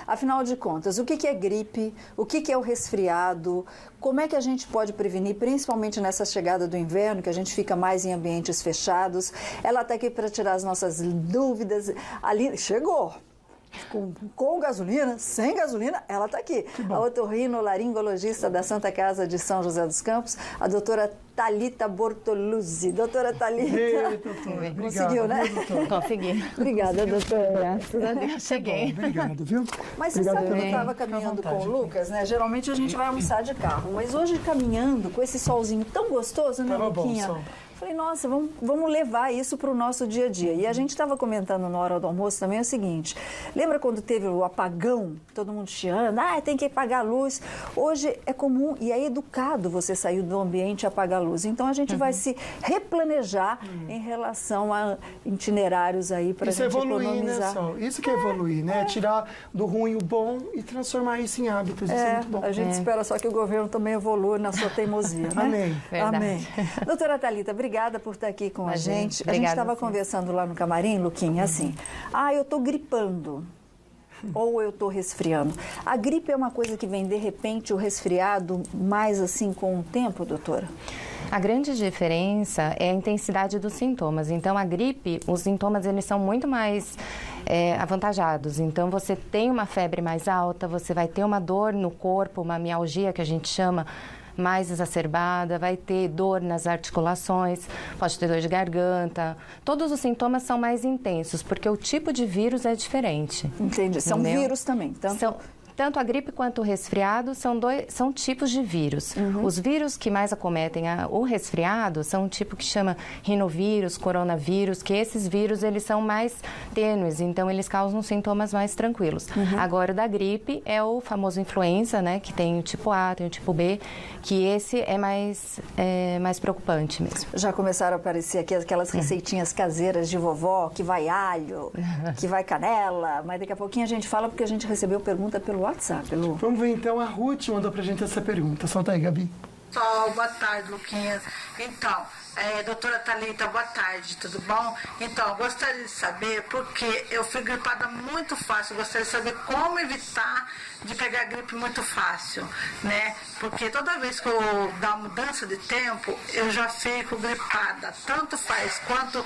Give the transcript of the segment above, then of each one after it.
Afinal de contas, o que é gripe? O que é o resfriado? Como é que a gente pode prevenir, principalmente nessa chegada do inverno, que a gente fica mais em ambientes fechados? Ela está aqui para tirar as nossas dúvidas. Ali, chegou! Com gasolina, sem gasolina, ela está aqui. A otorrinolaringologista da Santa Casa de São José dos Campos, a doutora Thalita Bortoluzzi. Doutora Thalita. Ei, doutora. Conseguiu, né? Consegui. Obrigada, doutora. Cheguei. Obrigado, viu? Mas você sabe que eu estava caminhando com o Lucas, né? Geralmente a gente vai almoçar de carro, mas hoje caminhando com esse solzinho tão gostoso, né, Luquinha? Bom, sol. Falei, nossa, vamos levar isso para o nosso dia a dia. E a gente estava comentando na hora do almoço também o seguinte, lembra quando teve o apagão, todo mundo chiando, tem que apagar a luz. Hoje é comum e é educado você sair do ambiente e apagar a luz. Então a gente vai se replanejar em relação a itinerários aí para a gente economizar. Né, Sol? Isso que é evoluir, né? Tirar do ruim o bom e transformar isso em hábitos. Isso é muito bom. A gente espera só que o governo também evolua na sua teimosia, né? Amém. Verdade. Amém. Doutora Thalita, obrigada por estar aqui com a gente. A gente Obrigada, estava sim. conversando lá no camarim, Luquinha, assim, eu estou gripando ou eu estou resfriando. A gripe é uma coisa que vem de repente, o resfriado mais assim com o tempo, doutora? A grande diferença é a intensidade dos sintomas. Então, a gripe, os sintomas eles são muito mais avantajados. Então, você tem uma febre mais alta, você vai ter uma dor no corpo, uma mialgia que a gente chama, mais exacerbada, vai ter dor nas articulações, pode ter dor de garganta. Todos os sintomas são mais intensos, porque o tipo de vírus é diferente. Entendi. São Entendeu? vírus também. Tanto a gripe quanto o resfriado são tipos de vírus. Os vírus que mais acometem o resfriado são um tipo que chama rinovírus, coronavírus, que esses vírus eles são mais tênues, então eles causam sintomas mais tranquilos. Agora, o da gripe é o famoso influenza, né, que tem o tipo A, tem o tipo B, que esse é mais preocupante mesmo. Já começaram a aparecer aqui aquelas receitinhas caseiras de vovó, que vai alho, que vai canela, mas daqui a pouquinho a gente fala porque a gente recebeu pergunta pelo WhatsApp, Lu. Vamos ver então, a Ruth mandou pra gente essa pergunta. Solta aí, Gabi. Boa tarde, Luquinha. Então, doutora Thalita, boa tarde, tudo bom? Então, gostaria de saber, porque eu fui gripada muito fácil, gostaria de saber como evitar de pegar gripe muito fácil, né? Porque toda vez que eu dou uma mudança de tempo, eu já fico gripada. Tanto faz quanto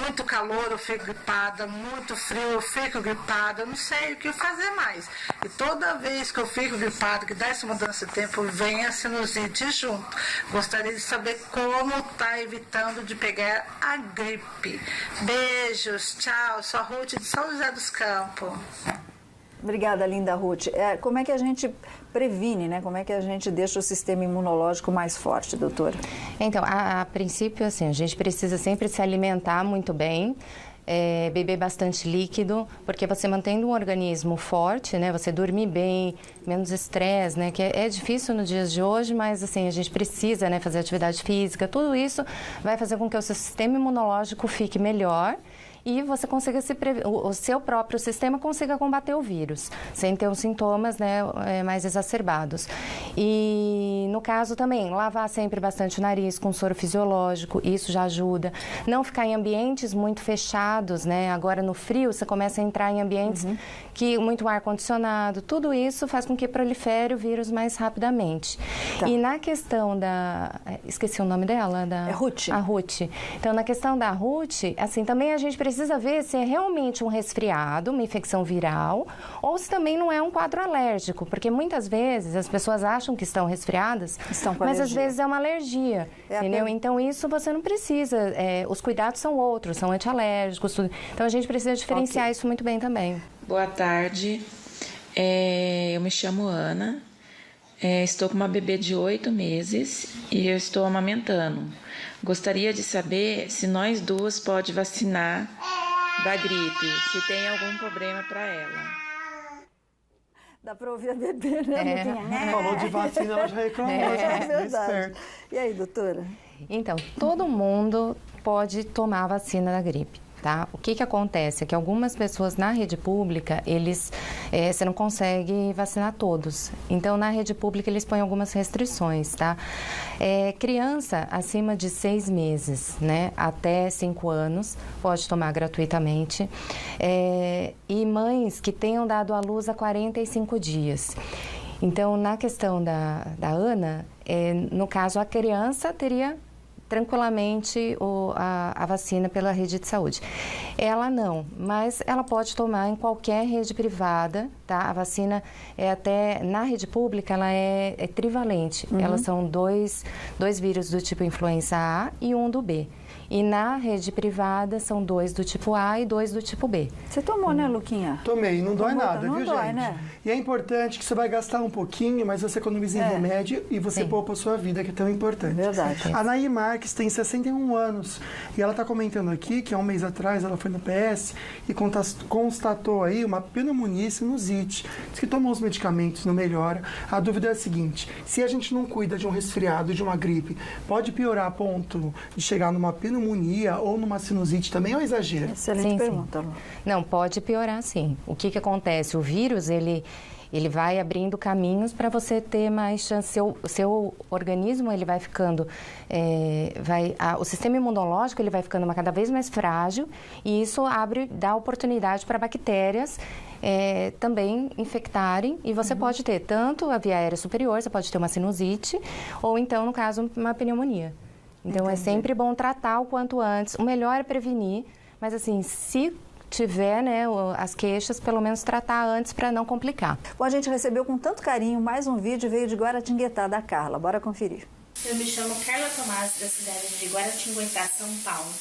muito calor eu fico gripada, muito frio eu fico gripada, eu não sei o que fazer mais. E toda vez que eu fico gripada, que dá essa mudança de tempo, vem a sinusite junto. Gostaria de saber como tá evitando de pegar a gripe. Beijos, tchau, sou a Ruth de São José dos Campos. Obrigada, linda Ruth. Como é que a gente previne, né? Como é que a gente deixa o sistema imunológico mais forte, doutora? Então, a princípio, assim, a gente precisa sempre se alimentar muito bem, beber bastante líquido, porque você mantendo um organismo forte, né? Você dormir bem, menos estresse, né? Que é difícil nos dias de hoje, mas assim, a gente precisa, né, fazer atividade física. Tudo isso vai fazer com que o seu sistema imunológico fique melhor e você consiga o seu próprio sistema consiga combater o vírus, sem ter os sintomas, né, mais exacerbados. E no caso também, lavar sempre bastante o nariz com soro fisiológico, isso já ajuda. Não ficar em ambientes muito fechados, né? Agora no frio você começa a entrar em ambientes que muito ar-condicionado, tudo isso faz com que prolifere o vírus mais rapidamente. Tá. E na questão esqueci o nome dela, É Ruth. A Ruth. Então, na questão da Ruth, assim, também a gente precisa ver se é realmente um resfriado, uma infecção viral, ou se também não é um quadro alérgico, porque muitas vezes as pessoas acham que estão resfriadas, mas às vezes é uma alergia, entendeu? Então, isso você não precisa, os cuidados são outros, são antialérgicos, tudo. Então, a gente precisa diferenciar isso muito bem também. Boa tarde, eu me chamo Ana, estou com uma bebê de 8 meses e eu estou amamentando. Gostaria de saber se nós duas pode vacinar da gripe, se tem algum problema para ela. Dá para ouvir a bebê, né, Luquinha? Falou de vacina, ela já reclamou. É verdade. E aí, doutora? Então, todo mundo pode tomar a vacina da gripe. tá? O que acontece é que algumas pessoas na rede pública, você não consegue vacinar todos. Então, na rede pública, eles põem algumas restrições, tá? Criança acima de 6 meses, né, até 5 anos, pode tomar gratuitamente. E mães que tenham dado à luz há 45 dias. Então, na questão da Ana, no caso, a criança teria tranquilamente a vacina pela rede de saúde. Ela não, mas ela pode tomar em qualquer rede privada, tá? A vacina na rede pública, ela é trivalente. Elas são dois vírus do tipo influenza A e um do B. E na rede privada são 2 do tipo A e 2 do tipo B. Você tomou, né, Luquinha? Tomei, não dói nada, não viu, dói, gente? né? E é importante que você vai gastar um pouquinho, mas você economiza em remédio e você poupa a sua vida, que é tão importante. Verdade. A Naí Marques tem 61 anos e ela está comentando aqui que há um mês atrás ela foi no PS e constatou aí uma pneumonia e sinusite. Diz que tomou os medicamentos, não melhora. A dúvida é a seguinte: se a gente não cuida de um resfriado, de uma gripe, pode piorar a ponto de chegar numa pneumonia ou numa sinusite também, ou é exagero? Excelente pergunta, Lu. Não, pode piorar sim. O que acontece? O vírus, ele vai abrindo caminhos para você ter mais chance. Seu organismo, ele vai ficando... o sistema imunológico, ele vai ficando cada vez mais frágil e isso dá oportunidade para bactérias também infectarem e você pode ter tanto a via aérea superior, você pode ter uma sinusite ou então, no caso, uma pneumonia. Então, é sempre bom tratar o quanto antes. O melhor é prevenir, mas assim, se tiver, né, as queixas, pelo menos tratar antes para não complicar. Bom, a gente recebeu com tanto carinho mais um vídeo, veio de Guaratinguetá, da Carla. Bora conferir. Eu me chamo Carla Tomás, da cidade de Guaratinguetá, São Paulo.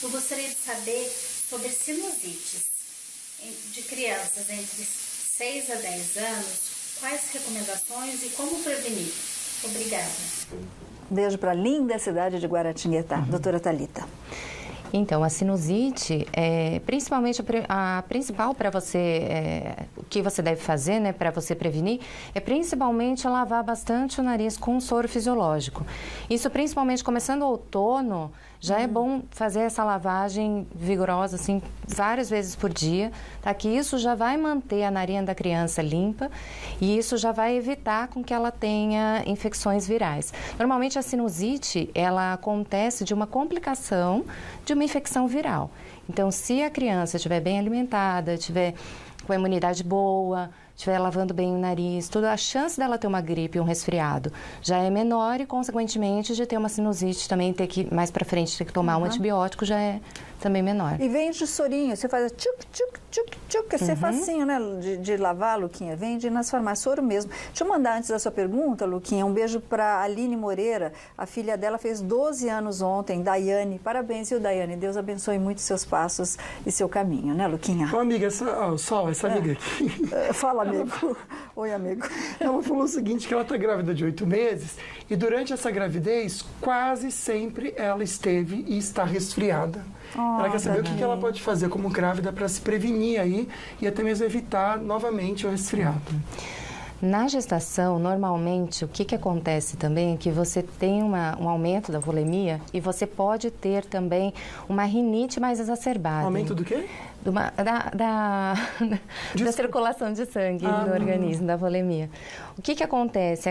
Eu gostaria de saber sobre sinusites de crianças entre 6 a 10 anos. Quais recomendações e como prevenir? Obrigada. Beijo para a linda cidade de Guaratinguetá, doutora Thalita. Então, a sinusite, principalmente a principal para você, o que você deve fazer, né, para você prevenir, é principalmente lavar bastante o nariz com soro fisiológico. Isso principalmente começando o outono, já é bom fazer essa lavagem vigorosa, assim, várias vezes por dia, tá? Que isso já vai manter a narina da criança limpa e isso já vai evitar com que ela tenha infecções virais. Normalmente a sinusite, ela acontece de uma complicação de uma infecção viral. Então, se a criança estiver bem alimentada, estiver com a imunidade boa, estiver lavando bem o nariz, tudo, a chance dela ter uma gripe, um resfriado, já é menor e, consequentemente, de ter uma sinusite também, mais para frente, ter que tomar um antibiótico, já é também menor. E vende sorinho, você faz tchuc, tchuc, tchuc, tchuc, esse é facinho, né, de lavar, Luquinha, vende nas farmácias, soro mesmo. Deixa eu mandar, antes da sua pergunta, Luquinha, um beijo para Aline Moreira, a filha dela fez 12 anos ontem, Daiane, parabéns, viu, Daiane? Deus abençoe muito seus passos e seu caminho, né, Luquinha? Ô, amiga, essa amiga aqui... Fala, amigo. Oi, amigo. Ela falou o seguinte, que ela está grávida de 8 meses e durante essa gravidez, quase sempre ela esteve e está resfriada. Ela quer saber o que ela pode fazer como grávida para se prevenir aí e até mesmo evitar novamente o resfriado. Na gestação, normalmente, o que acontece também é que você tem um aumento da volemia e você pode ter também uma rinite mais exacerbada. Aumento do quê? Da circulação de sangue no organismo, da volemia. O que acontece?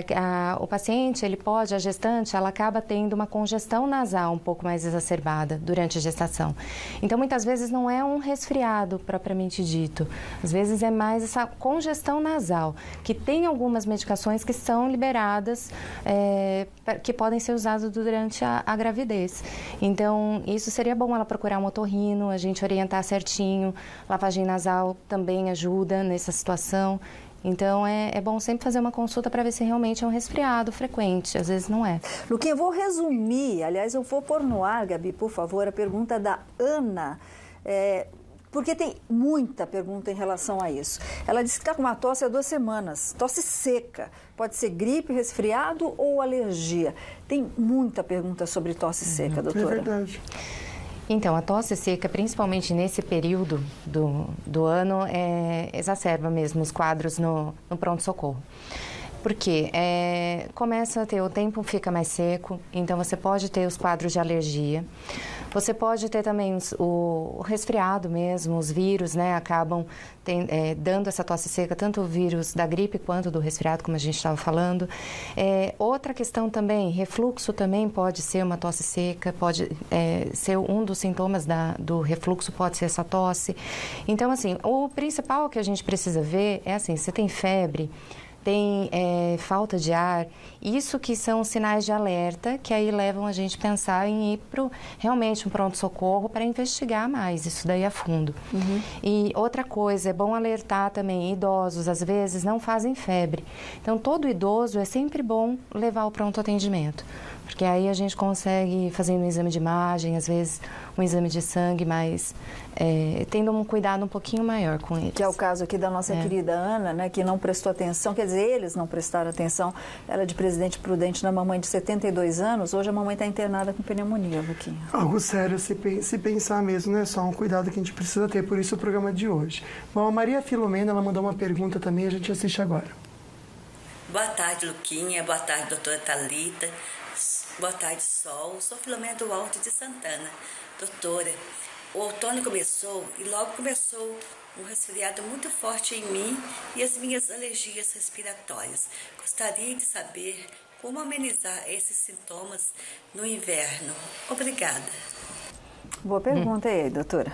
O paciente, a gestante, ela acaba tendo uma congestão nasal um pouco mais exacerbada durante a gestação. Então, muitas vezes não é um resfriado propriamente dito. Às vezes é mais essa congestão nasal, que tem algumas medicações que são liberadas, que podem ser usadas durante a gravidez. Então, isso seria bom ela procurar um otorrino, a gente orientar certinho. Lavagem nasal também ajuda nessa situação. Então, é bom sempre fazer uma consulta para ver se realmente é um resfriado frequente. Às vezes não é. Luquinha, eu vou resumir. Aliás, eu vou pôr no ar, Gabi, por favor, a pergunta da Ana. Porque tem muita pergunta em relação a isso. Ela disse que está com uma tosse há 2 semanas, tosse seca. Pode ser gripe, resfriado ou alergia. Tem muita pergunta sobre tosse seca, doutora. É verdade. Então, a tosse seca, principalmente nesse período do ano, exacerba mesmo os quadros no pronto-socorro. Porque começa a ter, o tempo fica mais seco, então você pode ter os quadros de alergia. Você pode ter também o resfriado mesmo, os vírus, né, acabam dando essa tosse seca, tanto o vírus da gripe quanto do resfriado, como a gente estava falando. Outra questão também, refluxo também pode ser uma tosse seca, pode ser um dos sintomas do refluxo, pode ser essa tosse. Então, assim, o principal que a gente precisa ver é assim, você tem febre, tem falta de ar, isso que são sinais de alerta que aí levam a gente a pensar em ir para realmente um pronto-socorro para investigar mais isso daí a fundo. E outra coisa, é bom alertar também, idosos às vezes não fazem febre, então todo idoso é sempre bom levar ao pronto-atendimento, porque aí a gente consegue fazer um exame de imagem, às vezes um exame de sangue, mas tendo um cuidado um pouquinho maior com eles. Que é o caso aqui da nossa querida Ana, né, que não prestou atenção, quer dizer, eles não prestaram atenção. Ela é de Presidente Prudente, na mamãe de 72 anos, hoje a mamãe está internada com pneumonia, Luquinha. Algo sério, se pensar mesmo, né? Só um cuidado que a gente precisa ter, por isso o programa de hoje. Bom, a Maria Filomena, ela mandou uma pergunta também, a gente assiste agora. Boa tarde, Luquinha. Boa tarde, doutora Thalita. Boa tarde, Sol. Sou Filomena do Alto de Santana. Doutora, o outono começou e logo começou um resfriado muito forte em mim e as minhas alergias respiratórias. Gostaria de saber como amenizar esses sintomas no inverno. Obrigada. Boa pergunta aí, doutora.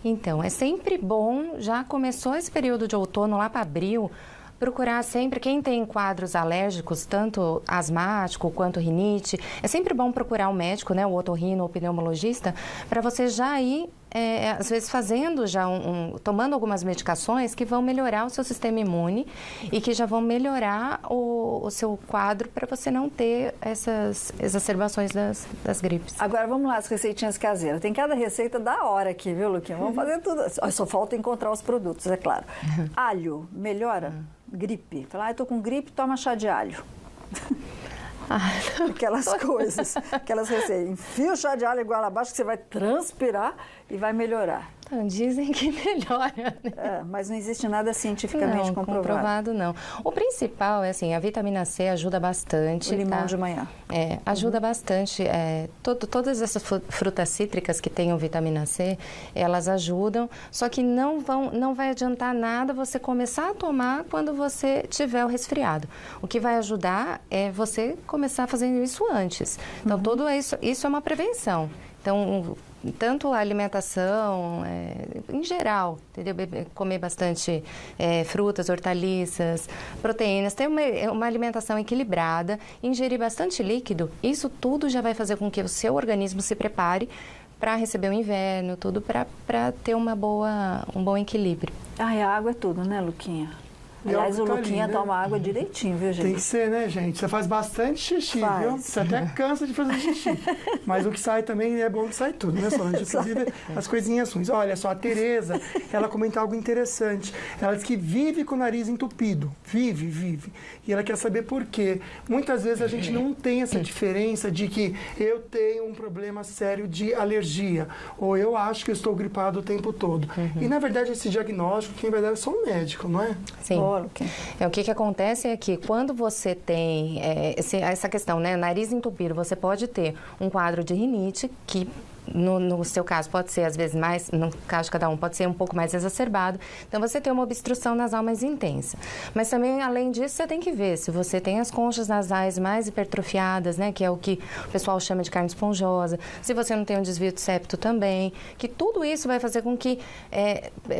Então, é sempre bom, já começou esse período de outono lá para abril, procurar sempre, quem tem quadros alérgicos, tanto asmático quanto rinite, é sempre bom procurar um médico, né, o otorrino ou pneumologista, para você já ir, às vezes, fazendo já tomando algumas medicações que vão melhorar o seu sistema imune e que já vão melhorar o seu quadro para você não ter essas exacerbações das gripes. Agora vamos lá, as receitinhas caseiras. Tem cada receita da hora aqui, viu, Luquinha? Vamos fazer tudo. Só falta encontrar os produtos, é claro. Alho, melhora? Gripe. Falar, eu tô com gripe, toma chá de alho. Aquelas coisas, aquelas receitas. Enfia o chá de alho igual abaixo que você vai transpirar e vai melhorar. Então, dizem que melhora, né? Mas não existe nada cientificamente comprovado. Não. O principal é assim, a vitamina C ajuda bastante. O limão de manhã. Ajuda bastante. Todas essas frutas cítricas que tenham vitamina C, elas ajudam, só que não vai adiantar nada você começar a tomar quando você tiver o resfriado. O que vai ajudar é você começar fazendo isso antes. Então, tudo isso é uma prevenção. Então, tanto a alimentação, em geral, entendeu? Comer bastante frutas, hortaliças, proteínas, ter uma alimentação equilibrada, ingerir bastante líquido, isso tudo já vai fazer com que o seu organismo se prepare para receber o inverno, tudo para ter um bom equilíbrio. A água é tudo, né, Luquinha? Aliás, o Luquinha toma água direitinho, viu, gente? Tem que ser, né, gente? Você faz bastante xixi, viu? Você até cansa de fazer xixi. Mas o que sai também é bom que sai tudo, né, Solange? Inclusive, as coisinhas ruins. Olha só, a Tereza, ela comenta algo interessante. Ela diz que vive com o nariz entupido. Vive. E ela quer saber por quê. Muitas vezes a gente não tem essa diferença de que eu tenho um problema sério de alergia. Ou eu acho que eu estou gripado o tempo todo. E, na verdade, esse diagnóstico, quem vai dar é só um médico, não é? Sim. O que acontece é que quando você tem essa questão, né, nariz entupido, você pode ter um quadro de rinite que no seu caso pode ser às vezes mais, no caso de cada um, pode ser um pouco mais exacerbado. Então você tem uma obstrução nasal mais intensa. Mas também, além disso, você tem que ver se você tem as conchas nasais mais hipertrofiadas, né, que é o que o pessoal chama de carne esponjosa, se você não tem um desvio de septo também, que tudo isso vai fazer com que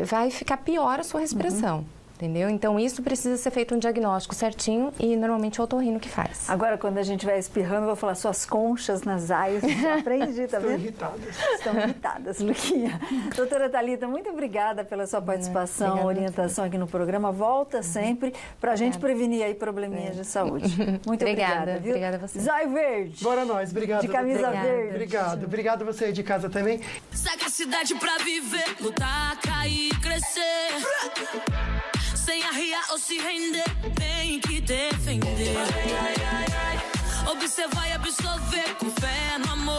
vai ficar pior a sua respiração. Entendeu? Então, isso precisa ser feito um diagnóstico certinho e normalmente é o otorrino que faz. Agora, quando a gente vai espirrando, eu vou falar suas conchas nasais. Aprendi, tá vendo? Estão irritadas, Luquinha. Doutora Thalita, muito obrigada pela sua participação, orientação aqui no programa. Volta sempre pra gente prevenir aí probleminhas de saúde. Muito obrigada, viu? Obrigada a você. Zóio Verde. Bora nós, obrigado. De camisa verde. Obrigado você aí de casa também. Sagacidade pra viver, lutar, cair, crescer. Sem arriar ou se render, tem que defender. Observar e absorver, com fé no amor.